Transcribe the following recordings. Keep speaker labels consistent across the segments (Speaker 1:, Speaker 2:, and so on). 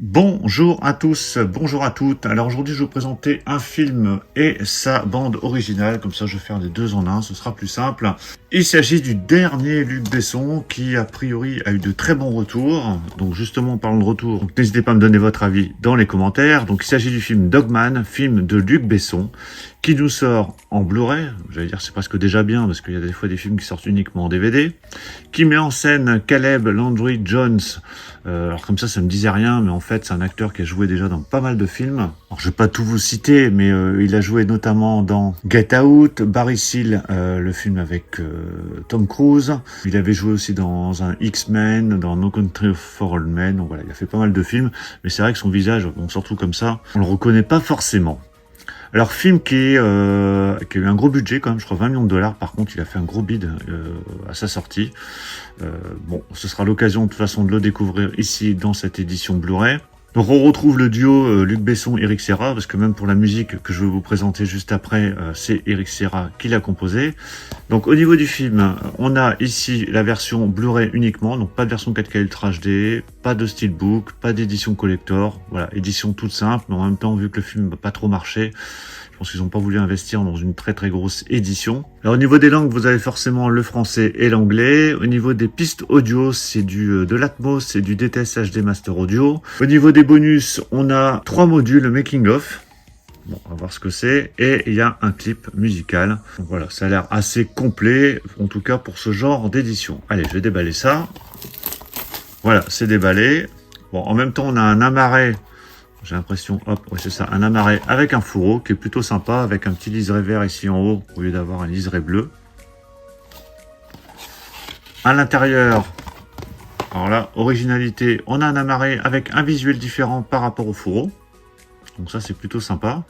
Speaker 1: Bonjour à tous, bonjour à toutes. Alors aujourd'hui je vais vous présenter un film et sa bande originale, comme ça je vais faire les deux en un, ce sera plus simple. Il s'agit du dernier Luc Besson qui a priori a eu de très bons retours. Donc justement en parlant de retour, n'hésitez pas à me donner votre avis dans les commentaires. Donc il s'agit du film Dogman, film de Luc Besson, qui nous sort en Blu-ray, j'allais dire c'est presque déjà bien parce qu'il y a des fois des films qui sortent uniquement en DVD, qui met en scène Caleb Landry Jones. Alors comme ça me disait rien, mais en fait c'est un acteur qui a joué déjà dans pas mal de films. Alors je vais pas tout vous citer, mais il a joué notamment dans Get Out, Barry Seal, le film avec Tom Cruise. Il avait joué aussi dans un X-Men, dans No Country for Old Men. Donc voilà, il a fait pas mal de films, mais c'est vrai que son visage, bon, surtout comme ça, on le reconnaît pas forcément. Alors film qui a eu un gros budget quand même, je crois 20 millions de dollars. Par contre, il a fait un gros bid à sa sortie. Bon, ce sera l'occasion de toute façon de le découvrir ici dans cette édition Blu-ray. Donc on retrouve le duo Luc Besson, Eric Serra, parce que même pour la musique que je vais vous présenter juste après, c'est Eric Serra qui l'a composé. Donc au niveau du film, on a ici la version Blu-ray uniquement, donc pas de version 4K Ultra HD, pas de steelbook, pas d'édition collector, voilà, édition toute simple, mais en même temps vu que le film n'a pas trop marché, je pense qu'ils n'ont pas voulu investir dans une très grosse édition. Alors au niveau des langues, vous avez forcément le français et l'anglais. Au niveau des pistes audio, c'est de l'Atmos, c'est du DTS HD Master Audio. Au niveau des bonus, on a 3 modules making of. Bon, on va voir ce que c'est. Et il y a un clip musical. Donc voilà, ça a l'air assez complet, en tout cas pour ce genre d'édition. Allez, je vais déballer ça. Voilà, c'est déballé. Bon, en même temps, on a un amarré. J'ai l'impression, hop, ouais, c'est ça, un amarré avec un fourreau qui est plutôt sympa, avec un petit liseré vert ici en haut, au lieu d'avoir un liseré bleu. À l'intérieur, alors là, originalité, on a un amarré avec un visuel différent par rapport au fourreau. Donc ça, c'est plutôt sympa.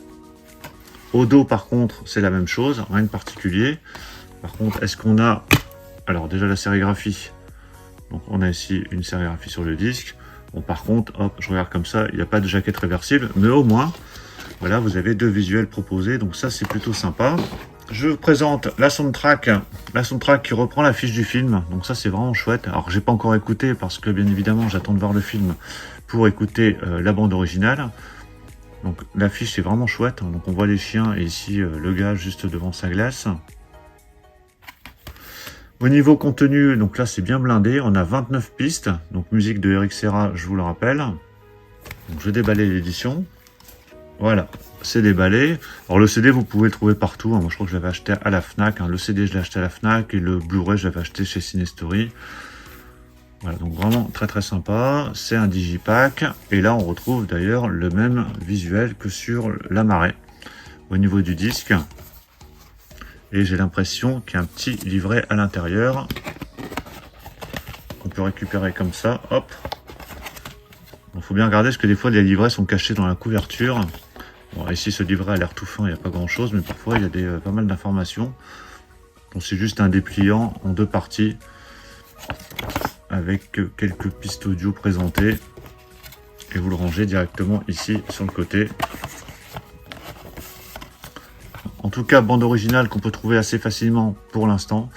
Speaker 1: Au dos, par contre, c'est la même chose, rien de particulier. Par contre, est-ce qu'on a... Alors déjà, la sérigraphie. Donc on a ici une sérigraphie sur le disque. Bon, par contre, hop, je regarde comme ça, il n'y a pas de jaquette réversible, mais au moins, voilà, vous avez deux visuels proposés, donc ça, c'est plutôt sympa. Je vous présente la soundtrack qui reprend la fiche du film, donc ça, c'est vraiment chouette. Alors, j'ai pas encore écouté, parce que, bien évidemment, j'attends de voir le film pour écouter la bande originale. Donc, l'affiche, c'est vraiment chouette, donc on voit les chiens, et ici, le gars juste devant sa glace. Au niveau contenu, donc là c'est bien blindé, on a 29 pistes, donc musique de Eric Serra, je vous le rappelle. Donc je vais déballer l'édition. Voilà, c'est déballé. Alors le CD vous pouvez le trouver partout, hein. Moi je crois que je l'avais acheté à la Fnac, hein. Le CD je l'ai acheté à la Fnac et le Blu-ray je l'avais acheté chez Cinestory. Voilà, donc vraiment très sympa, c'est un digipack. Et là on retrouve d'ailleurs le même visuel que sur l'amarré au niveau du disque. Et j'ai l'impression qu'il y a un petit livret à l'intérieur qu'on peut récupérer comme ça, hop. Il faut bien regarder parce que des fois les livrets sont cachés dans la couverture. Bon, ici ce livret a l'air tout fin, il n'y a pas grand chose, mais parfois il y a pas mal d'informations. Donc c'est juste un dépliant en deux parties avec quelques pistes audio présentées. Et vous le rangez directement ici sur le côté. En tout cas, bande originale qu'on peut trouver assez facilement pour l'instant,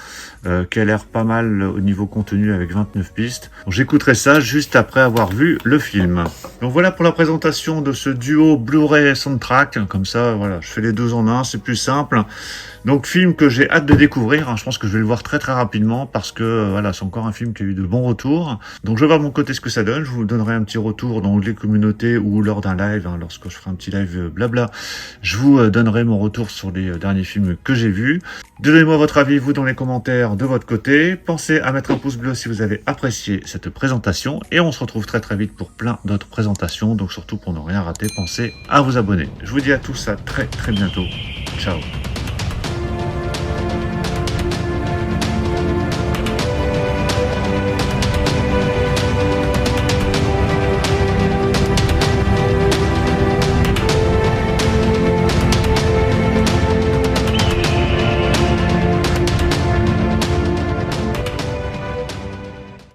Speaker 1: qui a l'air pas mal au niveau contenu avec 29 pistes. J'écouterai ça juste après avoir vu le film. Donc voilà pour la présentation de ce duo Blu-ray soundtrack. Comme ça, voilà, je fais les deux en un, c'est plus simple. Donc film que j'ai hâte de découvrir, hein. Je pense que je vais le voir très rapidement parce que voilà, c'est encore un film qui a eu de bons retours. Donc je vais voir de mon côté ce que ça donne, je vous donnerai un petit retour dans les communautés ou lors d'un live, hein, lorsque je ferai un petit live blabla. Je vous donnerai mon retour sur les derniers films que j'ai vus. Donnez-moi votre avis, vous, dans les commentaires de votre côté. Pensez à mettre un pouce bleu si vous avez apprécié cette présentation et on se retrouve très vite pour plein d'autres présentations. Donc surtout pour ne rien rater, pensez à vous abonner. Je vous dis à tous à très bientôt. Ciao.